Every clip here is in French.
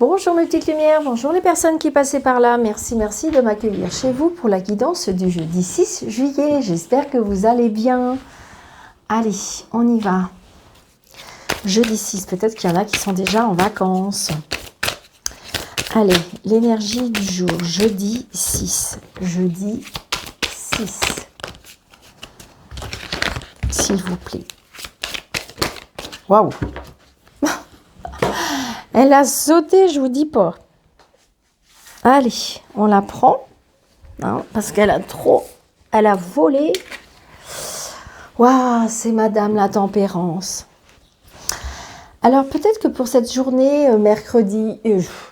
Bonjour mes petites lumières, bonjour les personnes qui passaient par là. Merci de m'accueillir chez vous pour la guidance du jeudi 6 juillet. J'espère que vous allez bien. Allez, on y va. Jeudi 6, peut-être qu'il y en a qui sont déjà en vacances. Allez, l'énergie du jour, jeudi 6. Jeudi 6. S'il vous plaît. Waouh! Elle a sauté, je vous dis pas. Allez, on la prend. Hein, parce qu'elle a Elle a volé. Waouh, c'est Madame la Tempérance. Alors, peut-être que pour cette journée,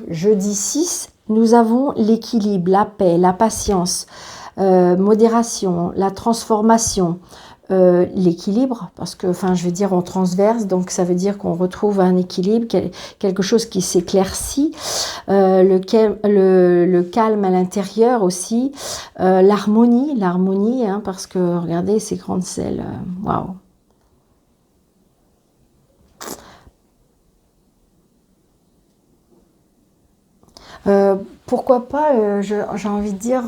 jeudi 6, nous avons l'équilibre, la paix, la patience, modération, la transformation, l'équilibre, parce que, enfin, je veux dire, on transverse, donc ça veut dire qu'on retrouve un équilibre, quelque chose qui s'éclaircit, le calme à l'intérieur aussi, l'harmonie, hein, parce que, regardez, ces grandes selles, waouh. Pourquoi pas, j'ai envie de dire,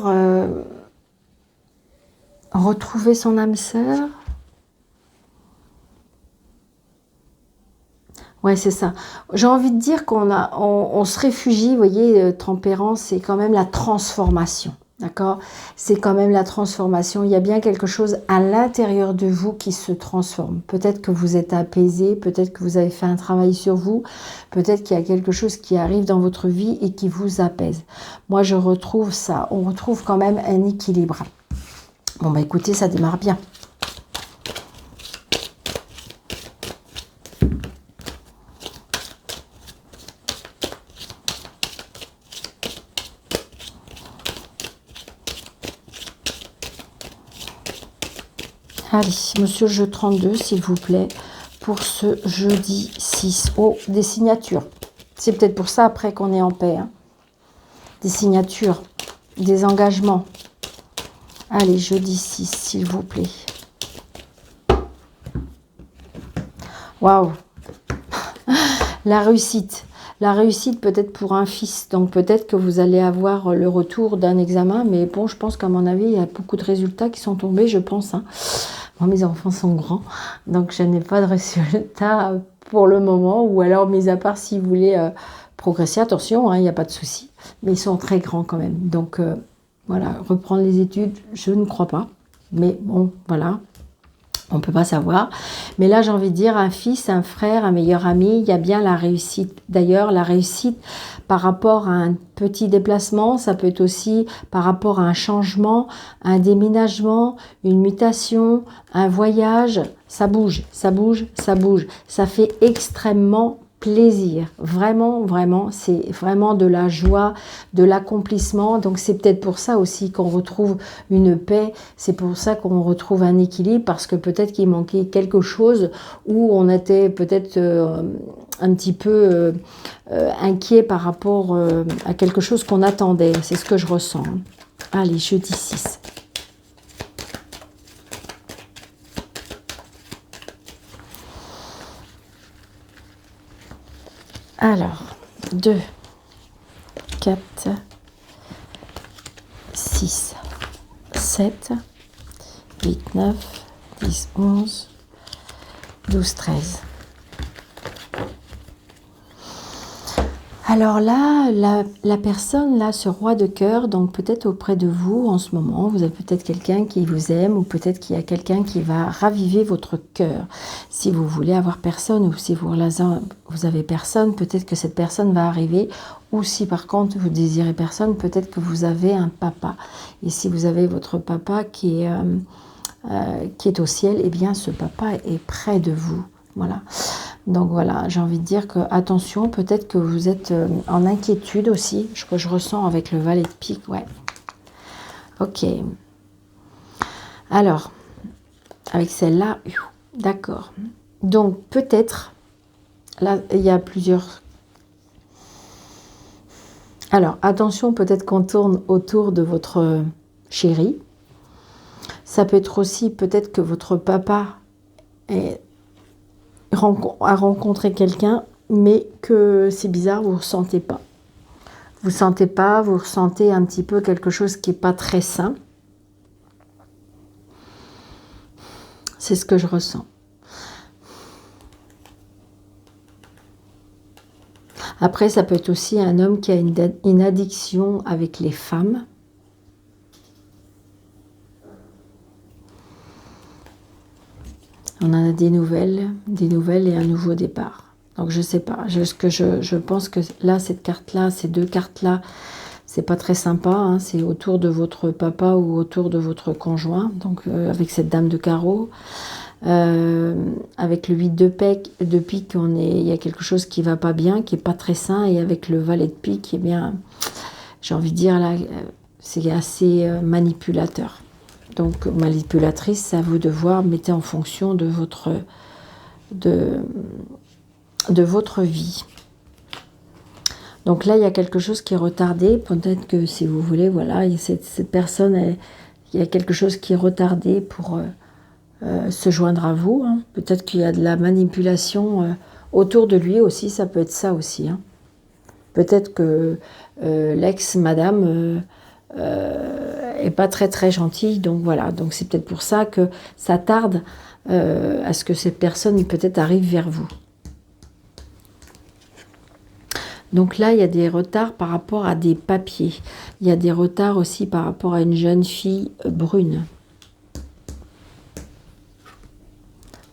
retrouver son âme sœur. Ouais, c'est ça. J'ai envie de dire on se réfugie, vous voyez, tempérance, c'est quand même la transformation. D'accord? C'est quand même la transformation. Il y a bien quelque chose à l'intérieur de vous qui se transforme. Peut-être que vous êtes apaisé, peut-être que vous avez fait un travail sur vous, peut-être qu'il y a quelque chose qui arrive dans votre vie et qui vous apaise. Moi, je retrouve ça. On retrouve quand même un équilibre. Bon, bah écoutez, ça démarre bien. Allez, monsieur jeu 32, s'il vous plaît, pour ce jeudi 6. Oh, des signatures. C'est peut-être pour ça après qu'on est en paix. Hein. Des signatures, des engagements. Allez, jeudi 6, s'il vous plaît. Waouh. La réussite. La réussite peut-être pour un fils. Donc peut-être que vous allez avoir le retour d'un examen. Mais bon, je pense qu'à mon avis, il y a beaucoup de résultats qui sont tombés, je pense. Hein. Moi, mes enfants sont grands, donc je n'ai pas de résultats pour le moment. Ou alors, mis à part si vous voulez progresser, attention, il n'y a pas de souci. Mais ils sont très grands quand même. Donc, voilà, reprendre les études, je ne crois pas. Mais bon, voilà, on ne peut pas savoir. Mais là, j'ai envie de dire, un fils, un frère, un meilleur ami, il y a bien la réussite. D'ailleurs, la réussite par rapport à un petit déplacement, ça peut être aussi par rapport à un changement, un déménagement, une mutation, un voyage. Ça bouge, ça bouge, ça bouge. Ça fait extrêmement plaisir. Vraiment, vraiment, c'est vraiment de la joie, de l'accomplissement. Donc, c'est peut-être pour ça aussi qu'on retrouve une paix. C'est pour ça qu'on retrouve un équilibre, parce que peut-être qu'il manquait quelque chose, où on était peut-être un petit peu inquiet par rapport à quelque chose qu'on attendait. C'est ce que je ressens. Allez, jeudi 6. Alors, 2, 4, 6, 7, 8, 9, 10, 11, 12, 13. Alors là, la personne, là, ce roi de cœur, donc peut-être auprès de vous en ce moment, vous avez peut-être quelqu'un qui vous aime, ou peut-être qu'il y a quelqu'un qui va raviver votre cœur. Si vous voulez avoir personne, ou si vous avez personne, peut-être que cette personne va arriver. Ou si par contre vous désirez personne, peut-être que vous avez un papa. Et si vous avez votre papa qui est au ciel, eh bien ce papa est près de vous. Voilà. Donc voilà, j'ai envie de dire que attention, peut-être que vous êtes en inquiétude aussi. Je ressens avec le valet de pique, ouais. Ok. Alors, avec celle-là, d'accord. Donc peut-être, là, il y a plusieurs. Alors, attention, peut-être qu'on tourne autour de votre chéri. Ça peut être aussi, peut-être que votre papa a rencontré quelqu'un mais que c'est bizarre, vous ne ressentez pas. Vous ne sentez pas, vous ressentez un petit peu quelque chose qui n'est pas très sain. C'est ce que je ressens. Après, ça peut être aussi un homme qui a une addiction avec les femmes. On en a des nouvelles et un nouveau départ. Donc je sais pas, je pense que là, cette carte-là, ces deux cartes-là, c'est pas très sympa, hein, c'est autour de votre papa ou autour de votre conjoint, donc avec cette dame de carreau. Avec le 8 de pique, il y a quelque chose qui va pas bien, qui est pas très sain, et avec le valet de pique, eh bien, j'ai envie de dire là, c'est assez manipulateur. Donc manipulatrice, c'est à vous de voir, mettez en fonction de votre vie. Donc là, il y a quelque chose qui est retardé. Peut-être que si vous voulez, voilà, cette personne, il y a quelque chose qui est retardé pour se joindre à vous. Hein. Peut-être qu'il y a de la manipulation autour de lui aussi, ça peut être ça aussi. Hein. Peut-être que l'ex-madame est pas très très gentille, donc voilà. Donc c'est peut-être pour ça que ça tarde à ce que cette personne peut-être arrive vers vous. Donc là, il y a des retards par rapport à des papiers. Il y a des retards aussi par rapport à une jeune fille brune.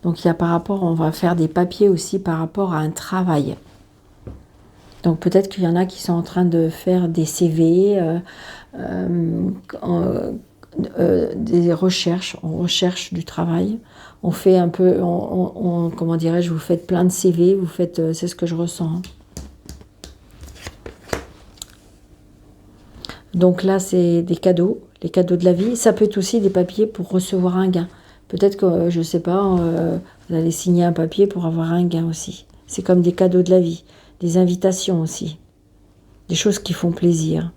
Donc il y a par rapport, on va faire des papiers aussi par rapport à un travail. Donc peut-être qu'il y en a qui sont en train de faire des CV, des recherches, on recherche du travail. On fait un peu, comment dirais-je, vous faites plein de CV, vous faites, c'est ce que je ressens. Donc là, c'est des cadeaux, les cadeaux de la vie. Ça peut être aussi des papiers pour recevoir un gain. Peut-être que, je ne sais pas, vous allez signer un papier pour avoir un gain aussi. C'est comme des cadeaux de la vie, des invitations aussi, des choses qui font plaisir.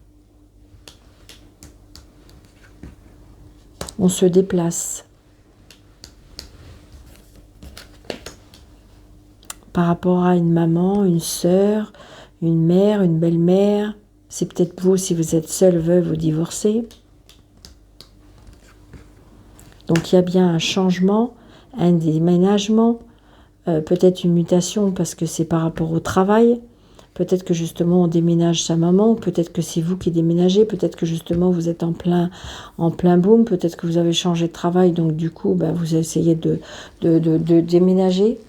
On se déplace. Par rapport à une maman, une sœur, une mère, une belle-mère. C'est peut-être vous si vous êtes seule, veuve ou divorcée. Donc il y a bien un changement, un déménagement, peut-être une mutation parce que c'est par rapport au travail. Peut-être que justement on déménage sa maman, peut-être que c'est vous qui déménagez, peut-être que justement vous êtes en plein boom, peut-être que vous avez changé de travail, donc du coup vous essayez de déménager.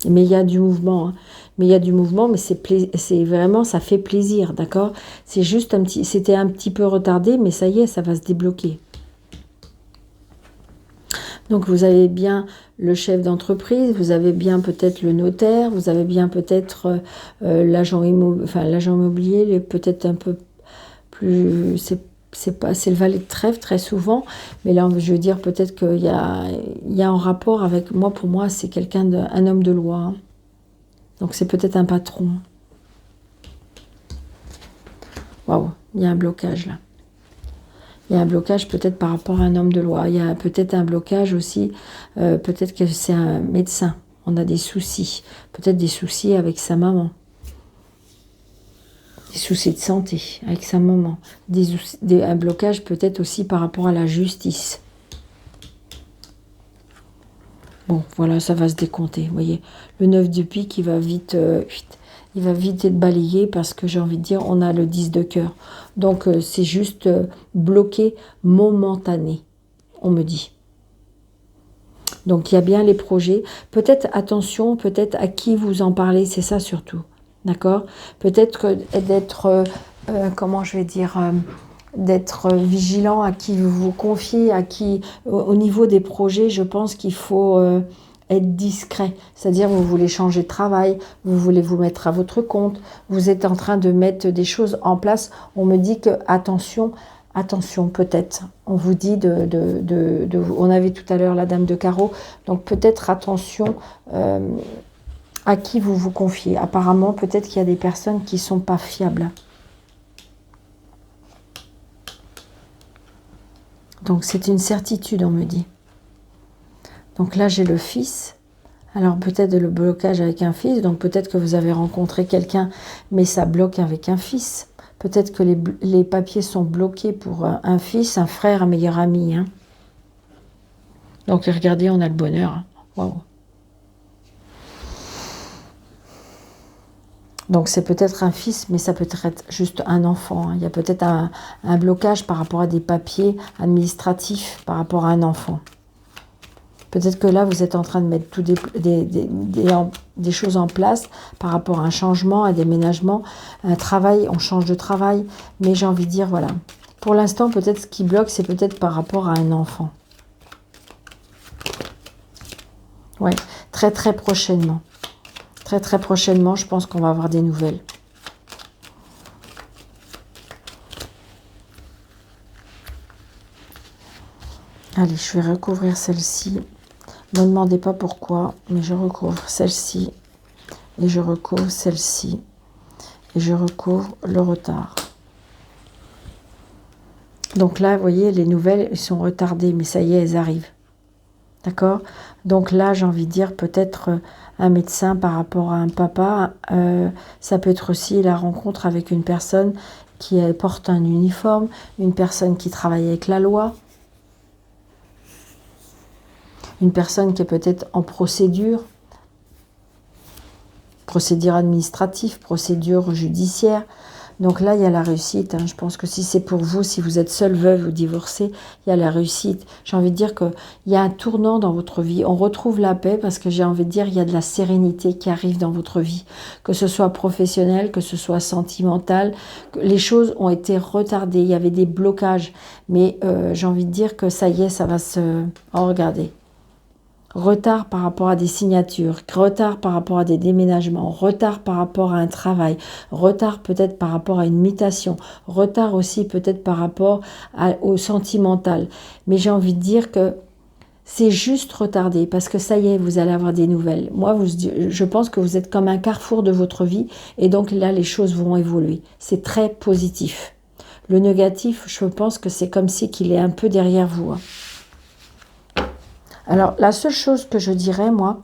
Mais il y a du mouvement, hein. Mais il y a du mouvement, mais c'est vraiment, ça fait plaisir, d'accord? C'est juste c'était un petit peu retardé, mais ça y est, ça va se débloquer. Donc vous avez bien le chef d'entreprise, vous avez bien peut-être le notaire, vous avez bien peut-être l'agent immobilier, peut-être un peu plus, c'est le valet de trèfle très souvent, mais là je veux dire peut-être qu'il y a un rapport avec moi, pour moi c'est quelqu'un un homme de loi, hein. Donc c'est peut-être un patron. Waouh, il y a un blocage là. Il y a un blocage peut-être par rapport à un homme de loi. Il y a peut-être un blocage aussi, peut-être que c'est un médecin. On a des soucis. Peut-être des soucis avec sa maman. Des soucis de santé avec sa maman. Un blocage peut-être aussi par rapport à la justice. Bon, voilà, ça va se décompter. Vous voyez, le 9 de pique, il va vite être balayé parce que j'ai envie de dire, on a le 10 de cœur. Donc, c'est juste bloqué, momentané, on me dit. Donc, il y a bien les projets. Peut-être, attention, peut-être à qui vous en parlez, c'est ça surtout. D'accord? Peut-être d'être, comment je vais dire, d'être vigilant à qui vous vous confiez, à qui, au niveau des projets, je pense qu'il faut être discret. C'est-à-dire, vous voulez changer de travail, vous voulez vous mettre à votre compte, vous êtes en train de mettre des choses en place. On me dit que, attention, peut-être. On vous dit on avait tout à l'heure la dame de carreau, donc peut-être attention à qui vous vous confiez. Apparemment, peut-être qu'il y a des personnes qui ne sont pas fiables. Donc c'est une certitude, on me dit. Donc là, j'ai le fils Alors peut-être le blocage avec un fils, donc peut-être que vous avez rencontré quelqu'un, mais ça bloque avec un fils. Peut-être que les papiers sont bloqués pour un fils, un frère, un meilleur ami. Hein. Donc regardez, on a le bonheur. Wow. Donc c'est peut-être un fils, mais ça peut être juste un enfant. Hein. Il y a peut-être un blocage par rapport à des papiers administratifs, par rapport à un enfant. Peut-être que là, vous êtes en train de mettre tout des choses en place par rapport à un changement, un déménagement, un travail, on change de travail. Mais j'ai envie de dire, voilà. Pour l'instant, peut-être ce qui bloque, c'est peut-être par rapport à un enfant. Ouais, très très prochainement. Très très prochainement, je pense qu'on va avoir des nouvelles. Allez, je vais recouvrir celle-ci. Ne me demandez pas pourquoi, mais je recouvre celle-ci, et je recouvre celle-ci, et je recouvre le retard. Donc là, vous voyez, les nouvelles, elles sont retardées, mais ça y est, elles arrivent. D'accord? Donc là, j'ai envie de dire peut-être un médecin par rapport à un papa. Ça peut être aussi la rencontre avec une personne qui porte un uniforme, une personne qui travaille avec la loi. Une personne qui est peut-être en procédure administrative, procédure judiciaire. Donc là, il y a la réussite. Hein. Je pense que si c'est pour vous, si vous êtes seul, veuve ou divorcé, il y a la réussite. J'ai envie de dire qu'il y a un tournant dans votre vie. On retrouve la paix parce que j'ai envie de dire il y a de la sérénité qui arrive dans votre vie. Que ce soit professionnel, que ce soit sentimental. Les choses ont été retardées. Il y avait des blocages. Mais j'ai envie de dire que ça y est, ça va se... Oh, regardez. Retard par rapport à des signatures, retard par rapport à des déménagements, retard par rapport à un travail, retard peut-être par rapport à une mutation, retard aussi peut-être par rapport au sentimental. Mais j'ai envie de dire que c'est juste retardé parce que ça y est, vous allez avoir des nouvelles. Moi, je pense que vous êtes comme un carrefour de votre vie et donc là, les choses vont évoluer. C'est très positif. Le négatif, je pense que c'est comme si qu'il est un peu derrière vous. Hein. Alors, la seule chose que je dirais, moi,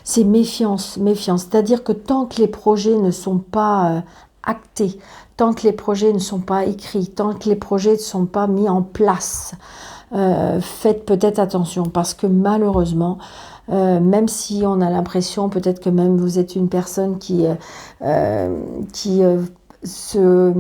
c'est méfiance, méfiance. C'est-à-dire que tant que les projets ne sont pas actés, tant que les projets ne sont pas écrits, tant que les projets ne sont pas mis en place, faites peut-être attention parce que malheureusement, même si on a l'impression, peut-être que même vous êtes une personne qui se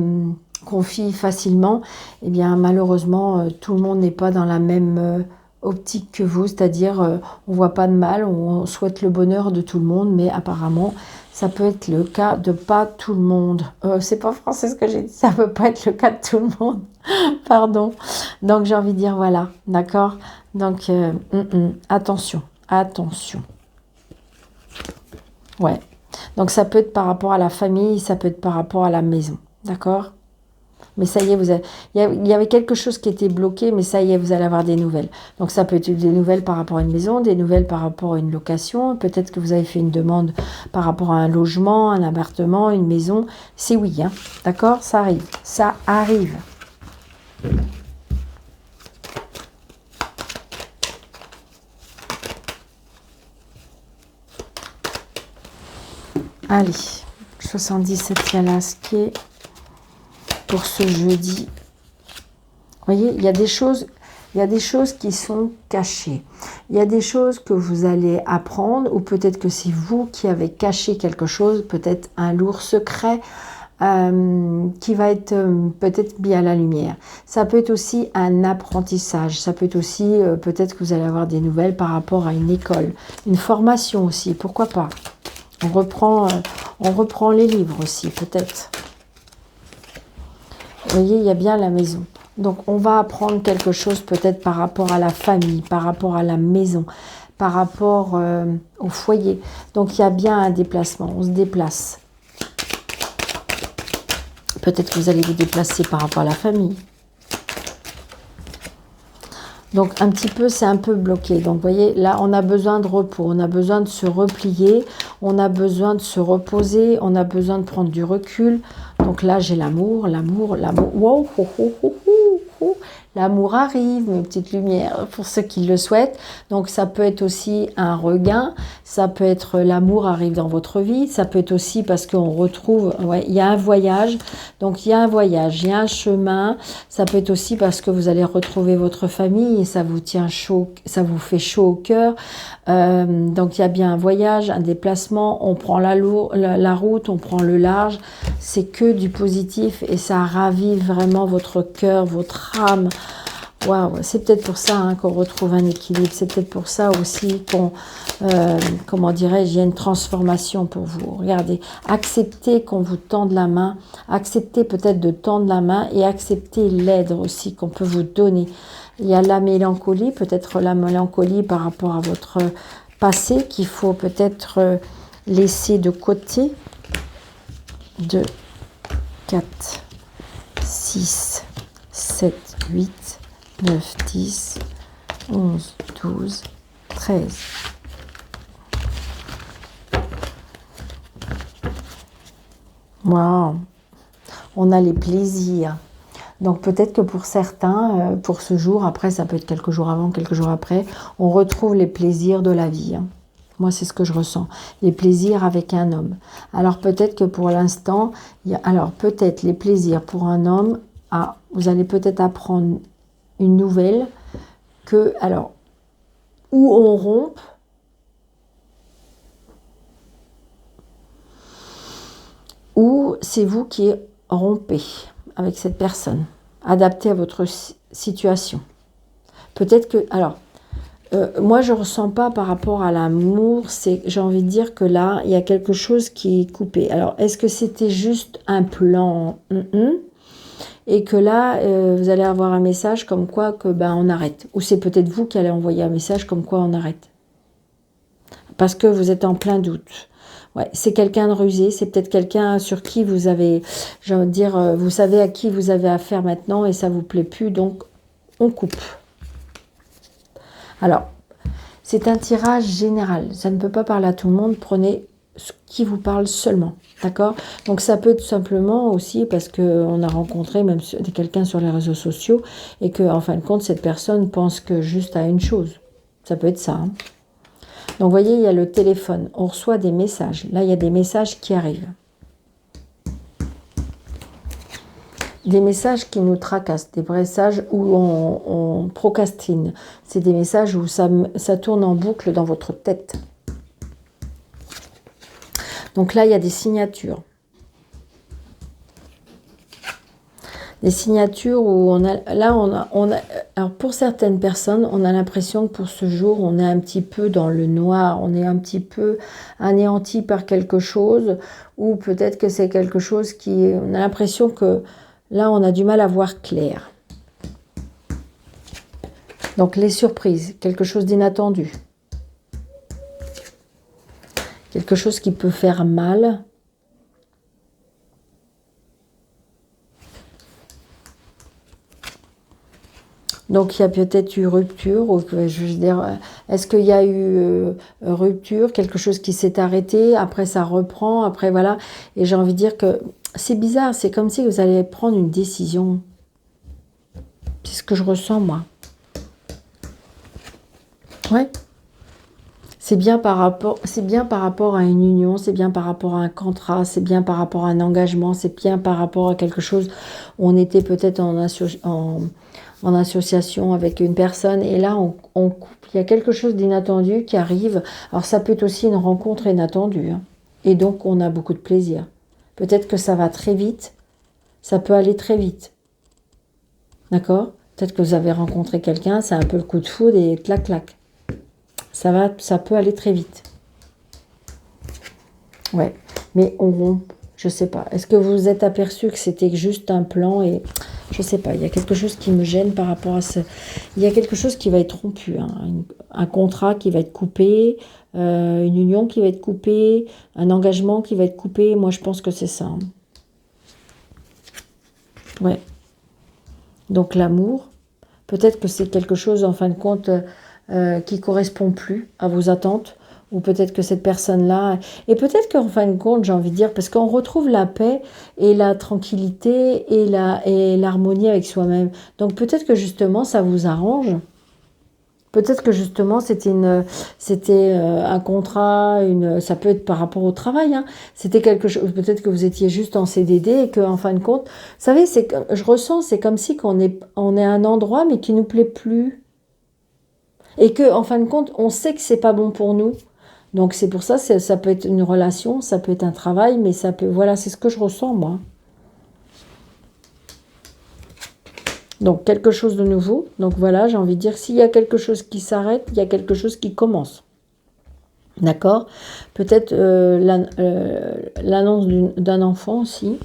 confie facilement, eh bien malheureusement, tout le monde n'est pas dans la même... optique que vous, c'est-à-dire on voit pas de mal, on souhaite le bonheur de tout le monde, mais apparemment ça peut être le cas de pas tout le monde. C'est pas français ce que j'ai dit, ça peut pas être le cas de tout le monde. Pardon. Donc j'ai envie de dire voilà, d'accord. Donc attention, attention. Ouais. Donc ça peut être par rapport à la famille, ça peut être par rapport à la maison, d'accord. Mais ça y est, il y avait quelque chose qui était bloqué, mais ça y est, vous allez avoir des nouvelles. Donc ça peut être des nouvelles par rapport à une maison, des nouvelles par rapport à une location. Peut-être que vous avez fait une demande par rapport à un logement, un appartement, une maison. C'est oui, hein. D'accord? Ça arrive. Ça arrive. Allez, 77e lasqué. Pour ce jeudi, vous voyez, il y a des choses qui sont cachées. Il y a des choses que vous allez apprendre, ou peut-être que c'est vous qui avez caché quelque chose, peut-être un lourd secret qui va être peut-être mis à la lumière. Ça peut être aussi un apprentissage. Ça peut être aussi, peut-être que vous allez avoir des nouvelles par rapport à une école, une formation aussi, pourquoi pas. On reprend les livres aussi, peut-être. Vous voyez, il y a bien la maison. Donc, on va apprendre quelque chose peut-être par rapport à la famille, par rapport à la maison, par rapport au foyer. Donc, il y a bien un déplacement. On se déplace. Peut-être que vous allez vous déplacer par rapport à la famille. Donc, un petit peu, c'est un peu bloqué. Donc, vous voyez, là, on a besoin de repos. On a besoin de se replier. On a besoin de se reposer. On a besoin de prendre du recul. Donc là, j'ai l'amour, l'amour, l'amour. Wow, oh, oh, oh, oh, oh. l'amour arrive, mes petites lumières, pour ceux qui le souhaitent. Donc ça peut être aussi un regain, ça peut être l'amour arrive dans votre vie, ça peut être aussi parce qu'on retrouve, ouais, il y a un voyage, donc il y a un voyage, il y a un chemin, ça peut être aussi parce que vous allez retrouver votre famille et ça vous tient chaud, ça vous fait chaud au cœur. Donc il y a bien un voyage, un déplacement, on prend la route, on prend le large, c'est que du positif et ça ravive vraiment votre cœur, votre âme. Waouh, c'est peut-être pour ça hein, qu'on retrouve un équilibre, c'est peut-être pour ça aussi qu'on, comment dirais-je, il y a une transformation pour vous. Regardez, acceptez qu'on vous tende la main, acceptez peut-être de tendre la main et acceptez l'aide aussi qu'on peut vous donner. Il y a la mélancolie, peut-être la mélancolie par rapport à votre passé qu'il faut peut-être laisser de côté. 2, 4, 6, 7, 8, 9, 10, 11, 12, 13. Wow. On a les plaisirs. Donc peut-être que pour certains, pour ce jour, après ça peut être quelques jours avant, quelques jours après, on retrouve les plaisirs de la vie. Hein. Moi c'est ce que je ressens, les plaisirs avec un homme. Alors peut-être que pour l'instant, alors peut-être les plaisirs pour un homme, vous allez peut-être apprendre une nouvelle que, alors, où on rompt, ou c'est vous qui rompez avec cette personne, adapté à votre situation. Peut-être que, alors, moi je ressens pas par rapport à l'amour, j'ai envie de dire que là, il y a quelque chose qui est coupé. Alors, est-ce que c'était juste un plan et que là, vous allez avoir un message comme quoi que ben on arrête. Ou c'est peut-être vous qui allez envoyer un message comme quoi on arrête. Parce que vous êtes en plein doute. Ouais, c'est quelqu'un de rusé, c'est peut-être quelqu'un sur qui vous avez, j'ai envie de dire, vous savez à qui vous avez affaire maintenant et ça vous plaît plus, donc on coupe. Alors, c'est un tirage général, ça ne peut pas parler à tout le monde, prenez ce qui vous parle seulement, d'accord? Donc ça peut être simplement aussi parce qu'on a rencontré même quelqu'un sur les réseaux sociaux et que en fin de compte, cette personne pense que juste à une chose. Ça peut être ça, hein. Donc, vous voyez, il y a le téléphone. On reçoit des messages. Là, il y a des messages qui arrivent. Des messages qui nous tracassent. Des messages où on procrastine. C'est des messages où ça tourne en boucle dans votre tête. Donc là, il y a des signatures. Des signatures où alors pour certaines personnes, on a l'impression que pour ce jour, on est un petit peu dans le noir, on est un petit peu anéanti par quelque chose, ou peut-être que c'est quelque chose on a l'impression que là, on a du mal à voir clair. Donc les surprises, quelque chose d'inattendu. Quelque chose qui peut faire mal. Donc, il y a peut-être eu rupture, ou je veux dire, est-ce qu'il y a eu rupture, quelque chose qui s'est arrêté, après ça reprend, après voilà. Et j'ai envie de dire que c'est bizarre, c'est comme si vous allez prendre une décision. C'est ce que je ressens, moi. Ouais. C'est bien par rapport à une union, c'est bien par rapport à un contrat, c'est bien par rapport à un engagement, c'est bien par rapport à quelque chose où on était peut-être en association avec une personne et là on coupe. Il y a quelque chose d'inattendu qui arrive. Alors ça peut être aussi une rencontre inattendue hein. Et donc on a beaucoup de plaisir. Peut-être que ça va très vite, ça peut aller très vite. D'accord? Peut-être que vous avez rencontré quelqu'un, c'est un peu le coup de foudre et clac clac. Ça peut aller très vite. Ouais, mais on rompt. Je sais pas. Est-ce que vous vous êtes aperçu que c'était juste un plan et je sais pas. Il y a quelque chose qui me gêne par rapport à ça. Il y a quelque chose qui va être rompu. Hein. Un contrat qui va être coupé, une union qui va être coupée, un engagement qui va être coupé. Moi, je pense que c'est ça. Hein. Ouais. Donc l'amour. Peut-être que c'est quelque chose en fin de compte qui correspond plus à vos attentes ou peut-être que cette personne-là... Et peut-être qu'en fin de compte, j'ai envie de dire, parce qu'on retrouve la paix et la tranquillité et l'harmonie avec soi-même. Donc peut-être que justement, ça vous arrange. Peut-être que justement, c'était un contrat, ça peut être par rapport au travail. Hein. C'était quelque chose. Peut-être que vous étiez juste en CDD et qu'en fin de compte, vous savez, je ressens, c'est comme si on est à un endroit mais qui nous plaît plus et que en fin de compte, on sait que c'est pas bon pour nous. Donc c'est pour ça, ça peut être une relation, ça peut être un travail, mais ça peut, voilà, c'est ce que je ressens moi. Donc, quelque chose de nouveau. Donc, voilà, j'ai envie de dire, s'il y a quelque chose qui s'arrête, il y a quelque chose qui commence. D'accord? Peut-être l'annonce d'un enfant aussi.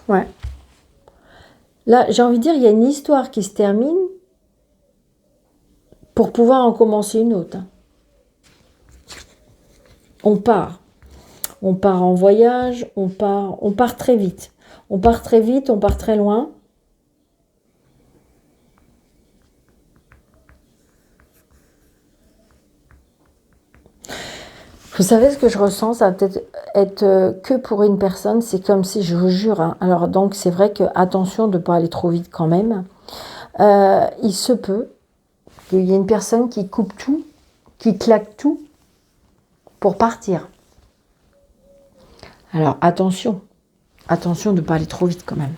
Ouais. Là, j'ai envie de dire, il y a une histoire qui se termine pour pouvoir en commencer une autre. On part. On part en voyage, on part très vite. On part très vite, on part très loin. Vous savez ce que je ressens, ça va peut-être être que pour une personne, c'est comme si, je vous jure, hein, alors donc c'est vrai que attention de ne pas aller trop vite quand même, il se peut qu'il y ait une personne qui coupe tout, qui claque tout pour partir. Alors attention de ne pas aller trop vite quand même.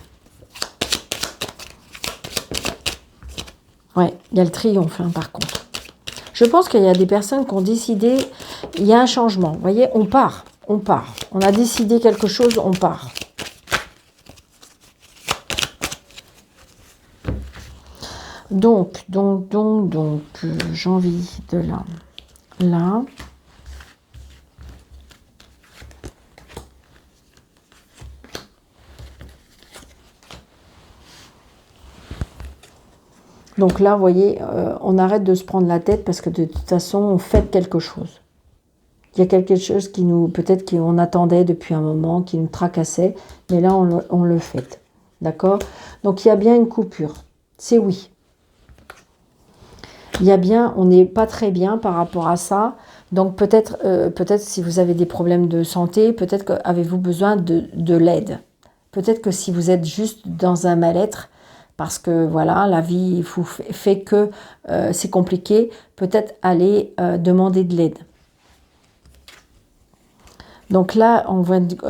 Ouais, il y a le triomphe hein, par contre. Je pense qu'il y a des personnes qui ont décidé, il y a un changement. Vous voyez, on part. On a décidé quelque chose, on part. Donc, j'ai envie de là. Donc là, vous voyez, on arrête de se prendre la tête parce que de toute façon, on fait quelque chose. Il y a quelque chose qui nous, peut-être qu'on attendait depuis un moment, qui nous tracassait, mais là, on le fait. D'accord? Donc, il y a bien une coupure. C'est oui. Il y a bien, on n'est pas très bien par rapport à ça. Donc, peut-être si vous avez des problèmes de santé, peut-être que avez-vous besoin de l'aide. Peut-être que si vous êtes juste dans un mal-être, parce que voilà, la vie fait que c'est compliqué, peut-être aller demander de l'aide. Donc là,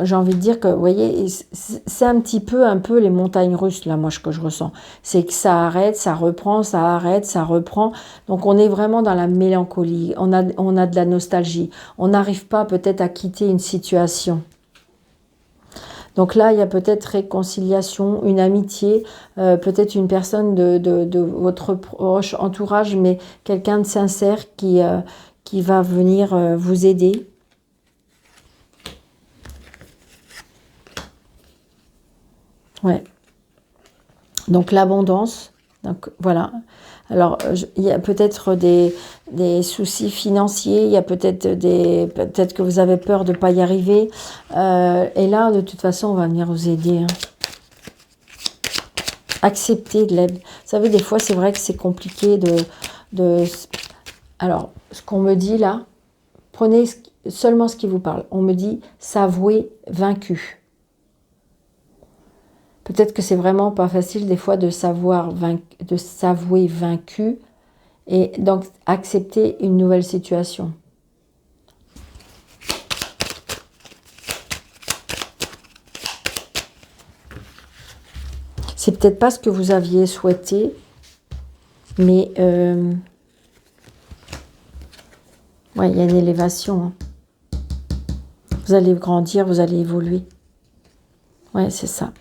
j'ai envie de dire que, vous voyez, c'est un peu les montagnes russes, là, moi, que je ressens. C'est que ça arrête, ça reprend, ça arrête, ça reprend. Donc, on est vraiment dans la mélancolie. On a de la nostalgie. On n'arrive pas peut-être à quitter une situation. Donc là, il y a peut-être réconciliation, une amitié, peut-être une personne de votre proche entourage, mais quelqu'un de sincère qui va venir vous aider. Ouais. Donc l'abondance. Donc voilà. Alors il y a peut-être des soucis financiers, il y a peut-être que vous avez peur de ne pas y arriver. Et là, de toute façon, on va venir vous aider. Hein. Accepter de l'aide. Vous savez, des fois, c'est vrai que c'est compliqué de... Alors, ce qu'on me dit là, prenez seulement ce qui vous parle. On me dit s'avouer vaincu. Peut-être que c'est vraiment pas facile des fois de s'avouer vaincu et donc accepter une nouvelle situation. C'est peut-être pas ce que vous aviez souhaité, mais ouais, il y a une élévation. Hein. Vous allez grandir, vous allez évoluer. Ouais, c'est ça.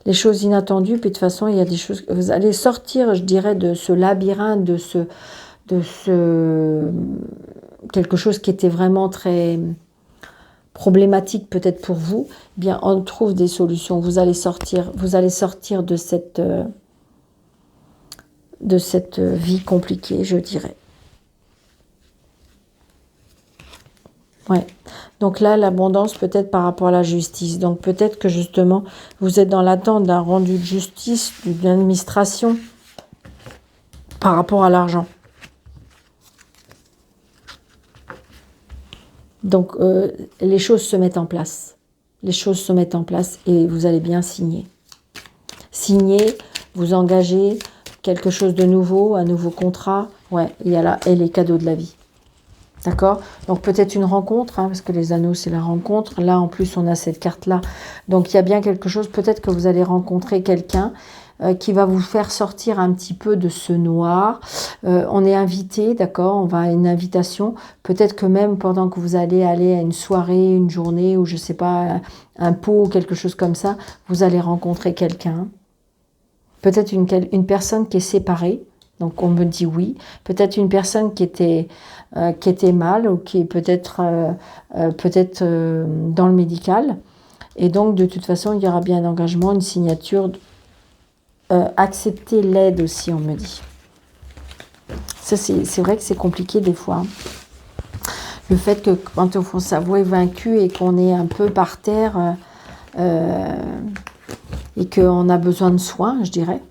Les choses inattendues, puis de toute façon, il y a des choses... Vous allez sortir, je dirais, de ce labyrinthe, de ce quelque chose qui était vraiment très problématique peut-être pour vous. Eh bien, on trouve des solutions. Vous allez sortir de cette vie compliquée, je dirais. Ouais. Donc là, l'abondance peut-être par rapport à la justice. Donc peut-être que justement, vous êtes dans l'attente d'un rendu de justice, d'une administration par rapport à l'argent. Donc, les choses se mettent en place. Les choses se mettent en place et vous allez bien signer. Signer, vous engager, quelque chose de nouveau, un nouveau contrat. Ouais, il y a là, et les cadeaux de la vie. D'accord? Donc peut-être une rencontre, hein, parce que les anneaux, c'est la rencontre. Là, en plus, on a cette carte-là. Donc il y a bien quelque chose. Peut-être que vous allez rencontrer quelqu'un qui va vous faire sortir un petit peu de ce noir. On est invité, d'accord? On va à une invitation. Peut-être que même pendant que vous allez aller à une soirée, une journée, ou je sais pas, un pot ou quelque chose comme ça, vous allez rencontrer quelqu'un. Peut-être une personne qui est séparée. Donc on me dit oui. Peut-être une personne qui était mal ou qui est peut-être dans le médical. Et donc de toute façon, il y aura bien un engagement, une signature. Accepter l'aide aussi, on me dit. Ça, c'est vrai que c'est compliqué des fois. Le fait que quand on s'avoue vaincu et qu'on est un peu par terre et qu'on a besoin de soins, je dirais,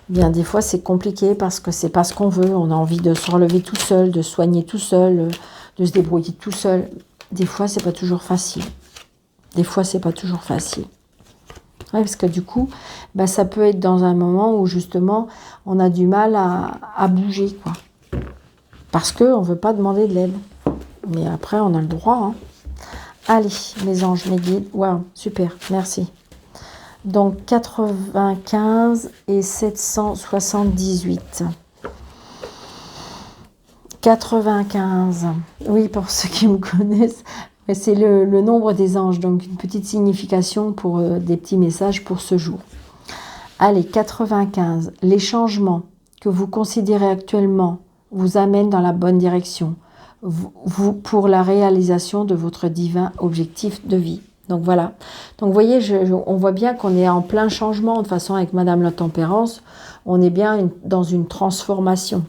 bien des fois c'est compliqué parce que c'est pas ce qu'on veut. On a envie de se relever tout seul, de soigner tout seul, de se débrouiller tout seul. Des fois, c'est pas toujours facile. Des fois, c'est pas toujours facile. Ouais, parce que du coup, ben, ça peut être dans un moment où justement, on a du mal à bouger, quoi. Parce qu'on ne veut pas demander de l'aide. Mais après, on a le droit. Hein. Allez, mes anges, mes guides. Waouh, super, merci. Donc, 95 et 778. 95. Oui, pour ceux qui me connaissent, c'est le nombre des anges. Donc, une petite signification pour des petits messages pour ce jour. Allez, 95. Les changements que vous considérez actuellement vous amènent dans la bonne direction pour la réalisation de votre divin objectif de vie. Donc voilà. Donc vous voyez, on voit bien qu'on est en plein changement. De toute façon, avec Madame la Tempérance, on est bien dans une transformation.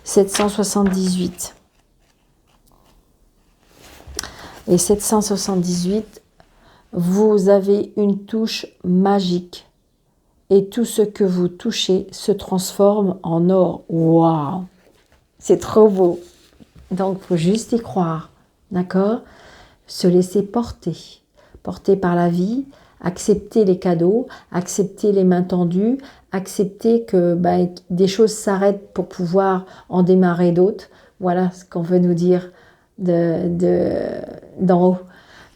778. Et 778, vous avez une touche magique. Et tout ce que vous touchez se transforme en or. Waouh! C'est trop beau. Donc, il faut juste y croire. D'accord? Se laisser porter. Porter par la vie. Accepter les cadeaux. Accepter les mains tendues. Accepter que des choses s'arrêtent pour pouvoir en démarrer d'autres. Voilà ce qu'on veut nous dire d'en haut.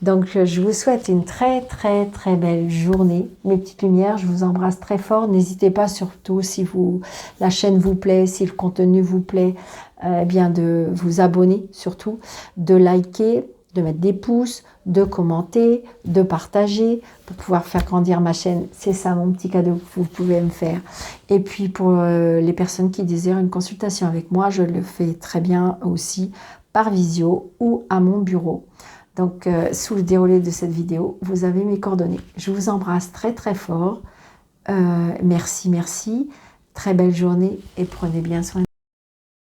Donc, je vous souhaite une très, très, très belle journée. Mes petites lumières, je vous embrasse très fort. N'hésitez pas surtout, si la chaîne vous plaît, si le contenu vous plaît, bien de vous abonner surtout, de liker, de mettre des pouces, de commenter, de partager pour pouvoir faire grandir ma chaîne. C'est ça mon petit cadeau que vous pouvez me faire. Et puis, pour les personnes qui désirent une consultation avec moi, je le fais très bien aussi par visio ou à mon bureau. Donc, sous le déroulé de cette vidéo, vous avez mes coordonnées. Je vous embrasse très très fort. Merci, merci. Très belle journée et prenez bien soin de vous.